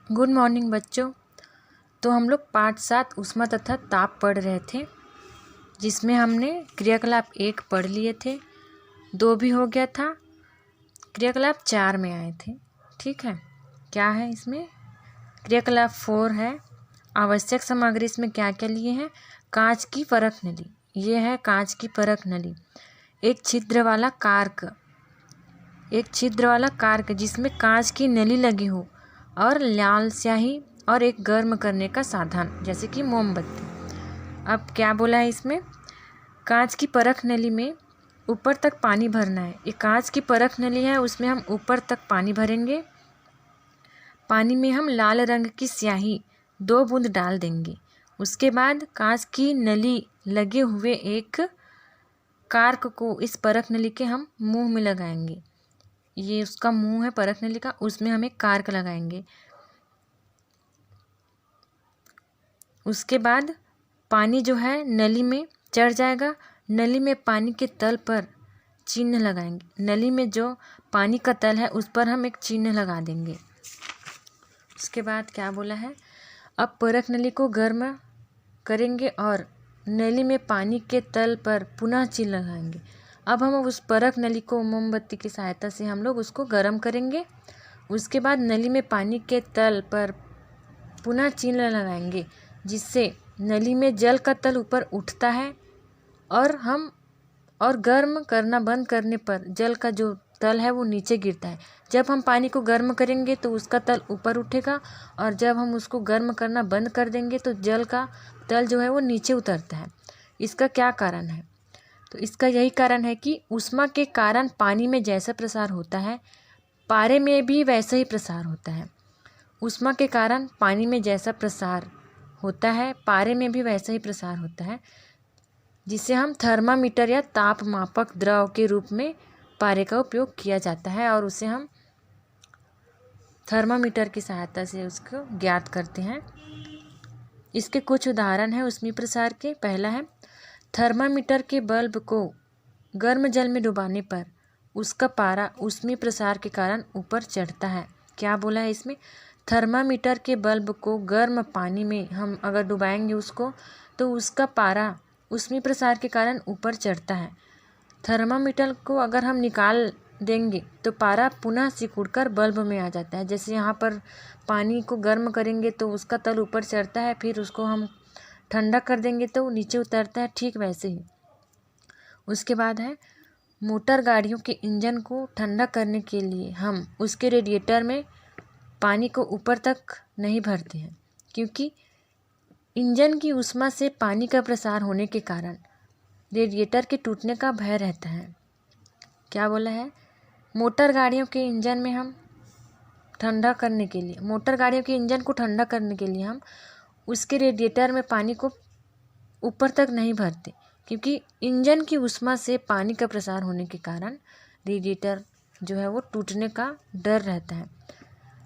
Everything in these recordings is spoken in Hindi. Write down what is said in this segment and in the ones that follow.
गुड मॉर्निंग बच्चों। तो हम लोग पाठ 7 ऊष्मा तथा ताप पढ़ रहे थे, जिसमें हमने क्रियाकलाप 1 पढ़ लिए थे, 2 भी हो गया था, क्रियाकलाप 4 में आए थे। ठीक है, क्या है इसमें? क्रियाकलाप 4 है। आवश्यक सामग्री इसमें क्या क्या लिए हैं? कांच की परख नली, ये है कांच की परख नली। एक छिद्र वाला कार्क जिसमें कांच की नली लगी हो, और लाल स्याही, और एक गर्म करने का साधन जैसे कि मोमबत्ती। अब क्या बोला है इसमें? कांच की परख नली में ऊपर तक पानी भरना है। ये कांच की परख नली है, उसमें हम ऊपर तक पानी भरेंगे। पानी में हम लाल रंग की स्याही 2 बूंद डाल देंगे। उसके बाद कांच की नली लगे हुए एक कार्क को इस परख नली के हम मुंह में लगाएंगे। ये उसका मुंह है परख नली का, उसमें हम एक कार्क लगाएंगे। उसके बाद पानी जो है नली में चढ़ जाएगा। नली में पानी के तल पर चिन्ह लगाएंगे। नली में जो पानी का तल है उस पर हम एक चिन्ह लगा देंगे। उसके बाद क्या बोला है? अब परख नली को गर्म करेंगे और नली में पानी के तल पर पुनः चिन्ह लगाएंगे। अब हम उस परख नली को मोमबत्ती की सहायता से हम लोग उसको गर्म करेंगे। उसके बाद नली में पानी के तल पर पुनः चिन्ह लगाएंगे, जिससे नली में जल का तल ऊपर उठता है, और गर्म करना बंद करने पर जल का जो तल है वो नीचे गिरता है। जब हम पानी को गर्म करेंगे तो उसका तल ऊपर उठेगा, और जब हम उसको गर्म करना बंद कर देंगे तो जल का तल जो है वो नीचे उतरता है। इसका क्या कारण है? तो इसका यही कारण है कि ऊष्मा के कारण पानी में जैसा प्रसार होता है, पारे में भी वैसा ही प्रसार होता है। ऊष्मा के कारण पानी में जैसा प्रसार होता है, पारे में भी वैसा ही प्रसार होता है, जिसे हम थर्मामीटर या ताप मापक द्रव के रूप में पारे का उपयोग किया जाता है, और उसे हम थर्मामीटर की सहायता से उसको ज्ञात करते हैं। इसके कुछ उदाहरण हैं ऊष्मीय प्रसार के। पहला है, थर्मामीटर के बल्ब को गर्म जल में डुबाने पर उसका पारा ऊष्मीय प्रसार के कारण ऊपर चढ़ता है। क्या बोला है इसमें? थर्मामीटर के बल्ब को गर्म पानी में हम अगर डुबाएंगे उसको, तो उसका पारा ऊष्मीय प्रसार के कारण ऊपर चढ़ता है। थर्मामीटर को अगर हम निकाल देंगे तो पारा पुनः सिकुड़कर बल्ब में आ जाता है। जैसे यहाँ पर पानी को गर्म करेंगे तो उसका तल ऊपर चढ़ता है, फिर उसको हम ठंडा कर देंगे तो नीचे उतरता है, ठीक वैसे ही। उसके बाद है, मोटर गाड़ियों के इंजन को ठंडा करने के लिए हम उसके रेडिएटर में पानी को ऊपर तक नहीं भरते हैं, क्योंकि इंजन की ऊष्मा से पानी का प्रसार होने के कारण रेडिएटर के टूटने का भय रहता है। क्या बोला है? मोटर गाड़ियों के इंजन में हम मोटर गाड़ियों के इंजन को ठंडा करने के लिए हम उसके रेडिएटर में पानी को ऊपर तक नहीं भरते, क्योंकि इंजन की ऊष्मा से पानी का प्रसार होने के कारण रेडिएटर जो है वो टूटने का डर रहता है।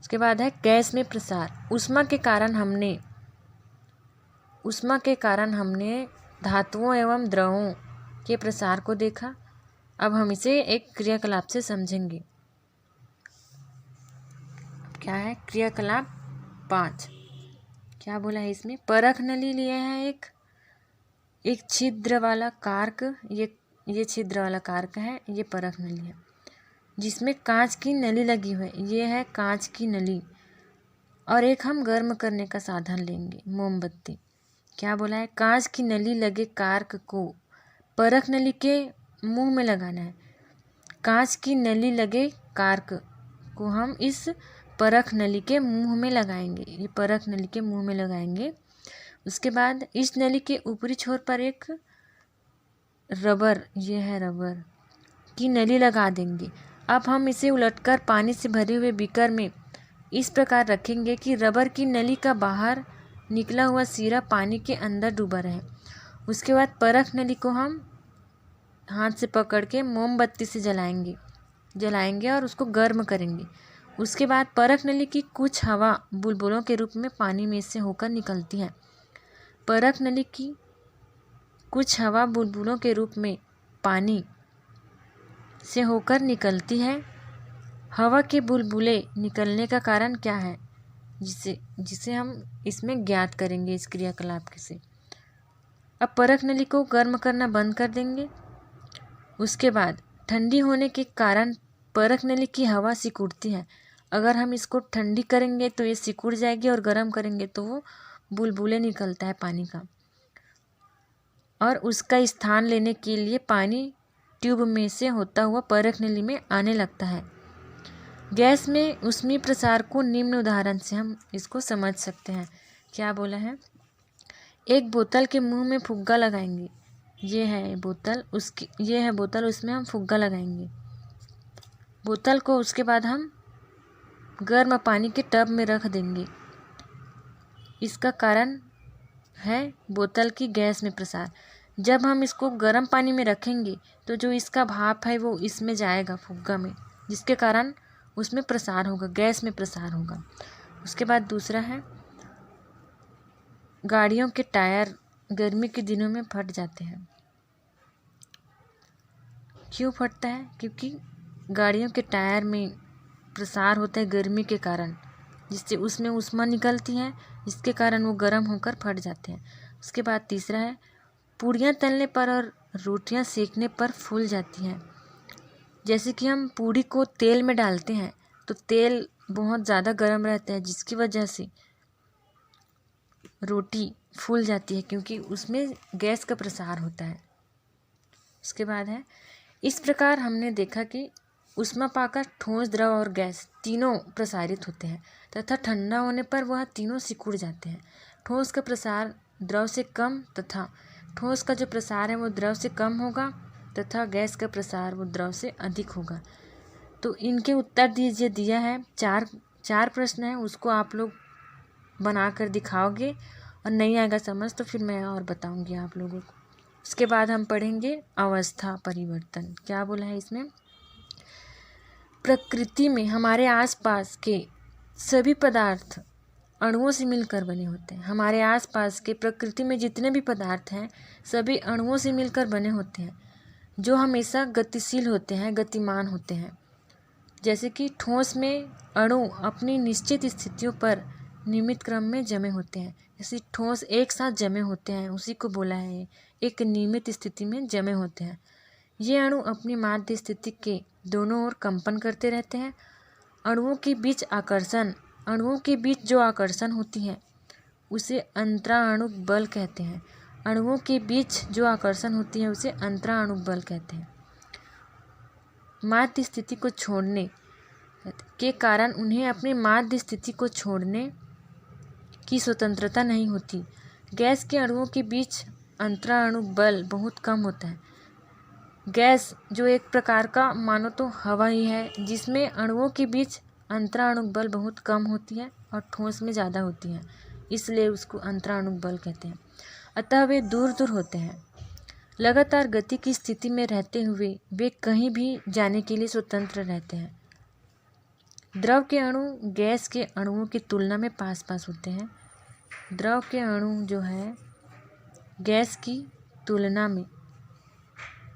उसके बाद है, गैस में प्रसार। ऊष्मा के कारण हमने धातुओं एवं द्रवों के प्रसार को देखा। अब हम इसे एक क्रियाकलाप से समझेंगे। क्या है? क्रियाकलाप 5। क्या बोला है इसमें? परख नली लिए हैं एक छिद्र वाला कार्क, ये छिद्र वाला कार्क है, ये परख नली है, जिसमें कांच की नली लगी हुई है, ये है कांच की नली, और एक हम गर्म करने का साधन लेंगे, मोमबत्ती। क्या बोला है? कांच की नली लगे कार्क को परख नली के मुंह में लगाना है। कांच की नली लगे कार्क को हम इस परख नली के मुंह में लगाएंगे, ये परख नली के मुंह में लगाएंगे। उसके बाद इस नली के ऊपरी छोर पर एक रबर, ये है रबर की नली लगा देंगे। अब हम इसे उलटकर पानी से भरे हुए बीकर में इस प्रकार रखेंगे कि रबर की नली का बाहर निकला हुआ सिरा पानी के अंदर डूबा रहे। उसके बाद परख नली को हम हाथ से पकड़ के मोमबत्ती से जलाएंगे और उसको गर्म करेंगे। उसके बाद परख नली की कुछ हवा बुलबुलों के रूप में पानी में से होकर निकलती है। परख नली की कुछ हवा बुलबुलों के रूप में पानी से होकर निकलती है। हवा के बुलबुले निकलने का कारण क्या है? जिसे जिसे हम इसमें ज्ञात करेंगे इस क्रियाकलाप से। अब परख नली को गर्म करना बंद कर देंगे। उसके बाद ठंडी होने के कारण परख नली की हवा सिकुड़ती है। अगर हम इसको ठंडी करेंगे तो ये सिकुड़ जाएगी और गर्म करेंगे तो वो बुलबुले निकलता है पानी का, और उसका स्थान लेने के लिए पानी ट्यूब में से होता हुआ परख नली में आने लगता है। गैस में ऊष्मीय प्रसार को निम्न उदाहरण से हम इसको समझ सकते हैं। क्या बोला है? एक बोतल के मुंह में फुग्गा लगाएंगे। ये है बोतल, उसमें हम फुग्गा लगाएंगे बोतल को। उसके बाद हम गर्म पानी के टब में रख देंगे। इसका कारण है बोतल की गैस में प्रसार। जब हम इसको गर्म पानी में रखेंगे तो जो इसका भाप है वो इसमें जाएगा फुग्गा में, जिसके कारण उसमें प्रसार होगा, गैस में प्रसार होगा। उसके बाद दूसरा है, गाड़ियों के टायर गर्मी के दिनों में फट जाते हैं। क्यों फटता है? क्योंकि गाड़ियों के टायर में प्रसार होता है गर्मी के कारण, जिससे उसमें ऊष्मा निकलती है, जिसके कारण वो गर्म होकर फट जाते हैं। उसके बाद तीसरा है, पूड़ियाँ तलने पर और रोटियाँ सेकने पर फूल जाती हैं। जैसे कि हम पूड़ी को तेल में डालते हैं तो तेल बहुत ज़्यादा गर्म रहता है, जिसकी वजह से रोटी फूल जाती है, क्योंकि उसमें गैस का प्रसार होता है। उसके बाद है, इस प्रकार हमने देखा कि ऊष्मा पाकर ठोस, द्रव और गैस तीनों प्रसारित होते हैं तथा ठंडा होने पर वह तीनों सिकुड़ जाते हैं। ठोस का प्रसार द्रव से कम तथा ठोस का जो प्रसार है वो द्रव से कम होगा तथा गैस का प्रसार वो द्रव से अधिक होगा। तो इनके उत्तर दीजिए दिया है। चार प्रश्न है, उसको आप लोग बना कर दिखाओगे और नहीं आएगा समझ तो फिर मैं और बताऊंगी आप लोगों को। उसके बाद हम पढ़ेंगे अवस्था परिवर्तन। क्या बोला है इसमें? प्रकृति में हमारे आसपास के सभी पदार्थ अणुओं से मिलकर बने होते हैं। हमारे आसपास के प्रकृति में जितने भी पदार्थ हैं सभी अणुओं से मिलकर बने होते हैं, जो हमेशा गतिशील होते हैं, गतिमान होते हैं। जैसे कि ठोस में अणु अपनी निश्चित स्थितियों पर नियमित क्रम में जमे होते हैं। जैसे ठोस एक साथ जमे होते हैं, उसी को बोला है एक नियमित स्थिति में जमे होते हैं। ये अणु अपनी माध्य स्थिति के दोनों ओर कंपन करते रहते हैं। अणुओं के बीच जो आकर्षण होती है उसे अंतराणुक बल कहते हैं। अणुओं के बीच जो आकर्षण होती है उसे अंतराणुक बल कहते हैं। माध्य स्थिति को छोड़ने के कारण उन्हें अपनी माध्य स्थिति को छोड़ने की स्वतंत्रता नहीं होती। गैस के अणुओं के बीच अंतराणुक बल बहुत कम होता है। गैस जो एक प्रकार का मानो तो हवा ही है, जिसमें अणुओं के बीच अंतराणुक बल बहुत कम होती है और ठोस में ज़्यादा होती है, इसलिए उसको अंतराणुक बल कहते हैं। अतः वे दूर दूर होते हैं। लगातार गति की स्थिति में रहते हुए वे कहीं भी जाने के लिए स्वतंत्र रहते हैं। द्रव के अणु गैस के अणुओं की तुलना में पास पास होते हैं। द्रव के अणु जो है गैस की तुलना में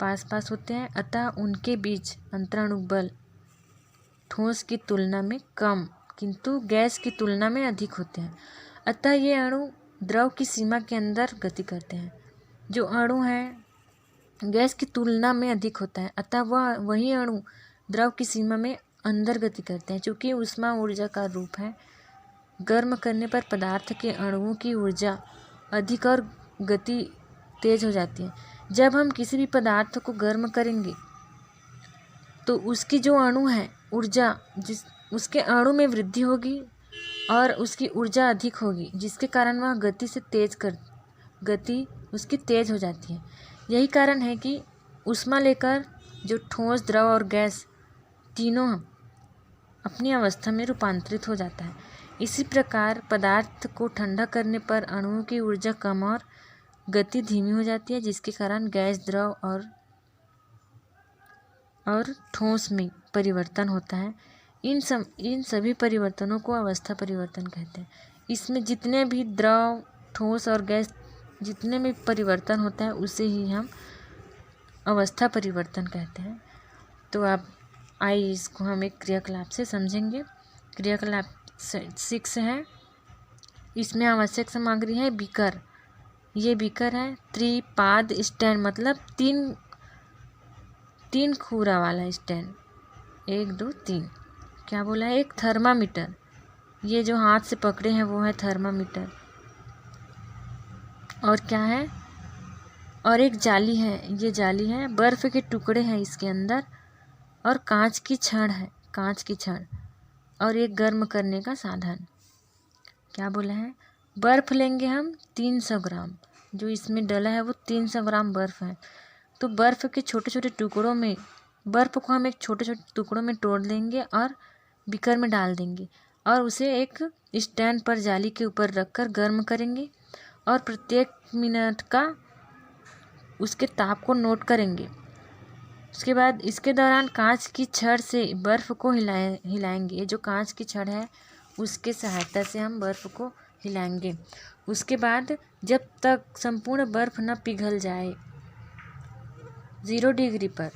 पास पास होते हैं, अतः उनके बीच अंतराणुक बल ठोस की तुलना में कम किंतु गैस की तुलना में अधिक होते हैं। अतः ये अणु द्रव की सीमा के अंदर गति करते हैं। जो अणु है गैस की तुलना में अधिक होता है, अतः वही अणु द्रव की सीमा में अंदर गति करते हैं। चूँकि ऊष्मा ऊर्जा का रूप है, गर्म करने पर पदार्थ के अणुओं की ऊर्जा अधिक और गति तेज हो जाती है। जब हम किसी भी पदार्थ को गर्म करेंगे तो उसकी जो अणु है ऊर्जा उसके अणु में वृद्धि होगी और उसकी ऊर्जा अधिक होगी, जिसके कारण वह गति उसकी तेज हो जाती है। यही कारण है कि ऊष्मा लेकर जो ठोस, द्रव और गैस तीनों अपनी अवस्था में रूपांतरित हो जाता है। इसी प्रकार पदार्थ को ठंडा करने पर अणुओं की ऊर्जा कम और गति धीमी हो जाती है, जिसके कारण गैस, द्रव और ठोस में परिवर्तन होता है। इन सभी परिवर्तनों को अवस्था परिवर्तन कहते हैं। इसमें जितने भी द्रव, ठोस और गैस जितने में परिवर्तन होता है उसे ही हम अवस्था परिवर्तन कहते हैं। तो आप आइए इसको हम एक क्रियाकलाप से समझेंगे। क्रियाकलाप 6 है। इसमें आवश्यक सामग्री है बीकर, ये बीकर है। त्रिपाद स्टैंड मतलब तीन खूरा वाला स्टैंड, 1 2 3। क्या बोला है? एक थर्मामीटर, ये जो हाथ से पकड़े हैं वो है थर्मामीटर। और क्या है? और एक जाली है, ये जाली है, बर्फ़ के टुकड़े हैं इसके अंदर, और कांच की छड़ है, कांच की छड़, और एक गर्म करने का साधन। क्या बोला है? बर्फ़ लेंगे हम 300 ग्राम, जो इसमें डला है वो 300 ग्राम बर्फ़ है। तो बर्फ़ के छोटे छोटे टुकड़ों में, बर्फ़ को हम एक छोटे छोटे टुकड़ों में तोड़ देंगे और बीकर में डाल देंगे, और उसे एक स्टैंड पर जाली के ऊपर रखकर गर्म करेंगे, और प्रत्येक मिनट का उसके ताप को नोट करेंगे। उसके बाद इसके दौरान कांच की छड़ से बर्फ़ को हिलाएंगे। ये जो कांच की छड़ है उसके सहायता से हम बर्फ़ को हिलाएंगे। उसके बाद जब तक संपूर्ण बर्फ़ न पिघल जाए, 0 डिग्री पर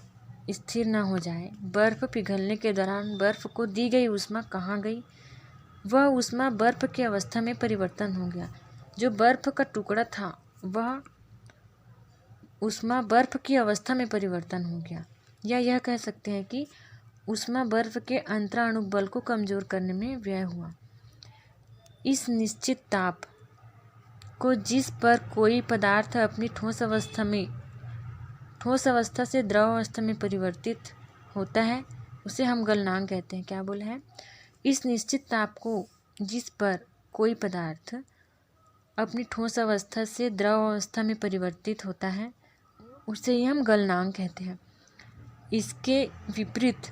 स्थिर न हो जाए, बर्फ़ पिघलने के दौरान बर्फ़ को दी गई ऊष्मा कहाँ गई? वह ऊष्मा बर्फ़ की अवस्था में परिवर्तन हो गया। जो बर्फ़ का टुकड़ा था वह ऊष्मा बर्फ़ की अवस्था में परिवर्तन हो गया, या यह कह सकते हैं कि ऊष्मा बर्फ़ के अंतराणु बल को कमज़ोर करने में व्यय हुआ। इस निश्चित ताप को जिस पर कोई पदार्थ अपनी ठोस अवस्था से द्रव अवस्था में परिवर्तित होता है उसे हम गलनांक कहते हैं। क्या बोला है? इस निश्चित ताप को जिस पर कोई पदार्थ अपनी ठोस अवस्था से द्रव अवस्था में परिवर्तित होता है उसे ही हम गलनांक कहते हैं। इसके विपरीत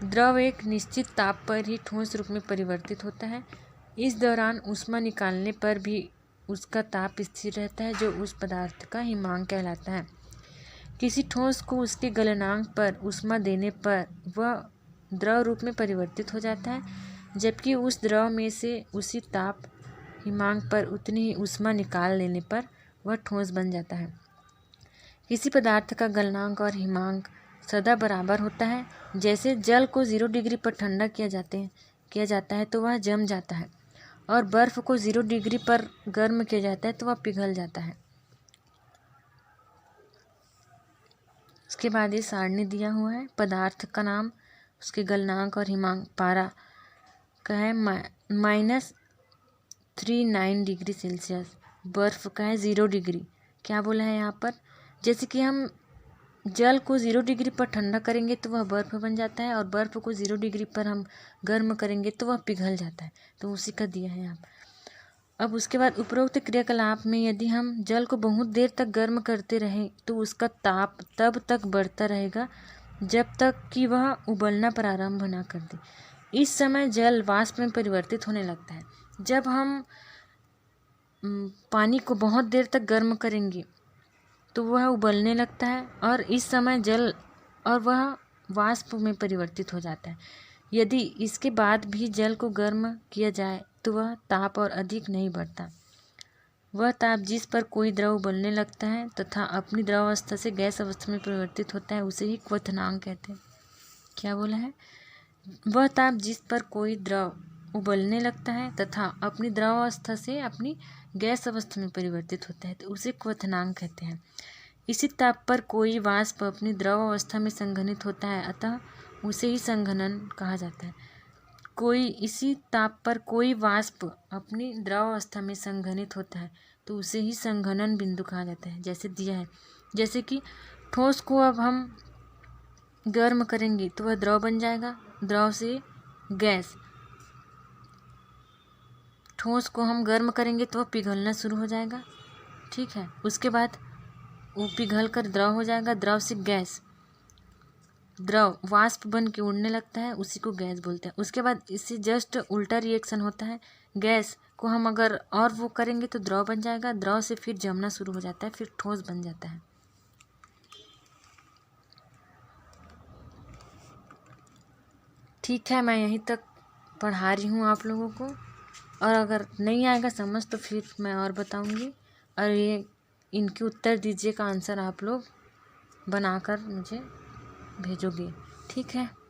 द्रव एक निश्चित ताप पर ही ठोस रूप में परिवर्तित होता है। इस दौरान ऊष्मा निकालने पर भी उसका ताप स्थिर रहता है, जो उस पदार्थ का हिमांक कहलाता है। किसी ठोस को उसके गलनांक पर ऊष्मा देने पर वह द्रव रूप में परिवर्तित हो जाता है, जबकि उस द्रव में से उसी ताप हिमांक पर उतनी ही ऊष्मा निकाल लेने पर वह ठोस बन जाता है। किसी पदार्थ का गलनांक और हिमांक सदा बराबर होता है। जैसे जल को 0 डिग्री पर ठंडा किया जाता है तो वह जम जाता है, और बर्फ़ को 0 डिग्री पर गर्म किया जाता है तो वह पिघल जाता है। उसके बाद ये सारणी दिया हुआ है। पदार्थ का नाम, उसके गलनांक और हिमांक। पारा का है -39 डिग्री सेल्सियस। बर्फ़ का है 0 डिग्री। क्या बोला है यहाँ पर? जैसे कि हम जल को 0 डिग्री पर ठंडा करेंगे तो वह बर्फ़ बन जाता है, और बर्फ़ को 0 डिग्री पर हम गर्म करेंगे तो वह पिघल जाता है। तो उसी का दिया है यहाँ। अब उसके बाद उपरोक्त क्रियाकलाप में यदि हम जल को बहुत देर तक गर्म करते रहें तो उसका ताप तब तक बढ़ता रहेगा जब तक कि वह उबलना प्रारंभ ना कर दे। इस समय जल वाष्प में परिवर्तित होने लगता है। जब हम पानी को बहुत देर तक गर्म करेंगे तो वह उबलने लगता है, और इस समय जल और वह वाष्प में परिवर्तित हो जाता है। यदि इसके बाद भी जल को गर्म किया जाए तो वह ताप और अधिक नहीं बढ़ता। वह ताप जिस पर कोई द्रव उबलने लगता है तथा अपनी द्रव अवस्था से गैस अवस्था में परिवर्तित होता है उसे ही क्वथनांक कहते हैं। क्या बोला है? वह ताप जिस पर कोई द्रव उबलने लगता है तथा अपनी द्रव अवस्था से अपनी गैस अवस्था में परिवर्तित होता है तो उसे क्वथनांक कहते हैं। इसी ताप पर कोई वाष्प अपनी द्रव अवस्था में संघनित होता है, अतः उसे ही संघनन कहा जाता है। इसी ताप पर कोई वाष्प अपनी द्रव अवस्था में संघनित होता है तो उसे ही संघनन बिंदु कहा जाता है। जैसे दिया है, जैसे कि ठोस को अब हम गर्म करेंगे तो वह द्रव बन जाएगा, द्रव से गैस। ठोस को हम गर्म करेंगे तो वह पिघलना शुरू हो जाएगा, ठीक है। उसके बाद वो पिघल कर द्रव हो जाएगा, द्रव से गैस, द्रव वाष्प बन के उड़ने लगता है, उसी को गैस बोलते हैं। उसके बाद इससे जस्ट उल्टा रिएक्शन होता है। गैस को हम अगर और वो करेंगे तो द्रव बन जाएगा, द्रव से फिर जमना शुरू हो जाता है, फिर ठोस बन जाता है। ठीक है, मैं यहीं तक पढ़ा रही हूँ आप लोगों को, और अगर नहीं आएगा समझ तो फिर मैं और बताऊँगी। और ये इनके उत्तर दीजिए का आंसर आप लोग बनाकर मुझे भेजोगे, ठीक है।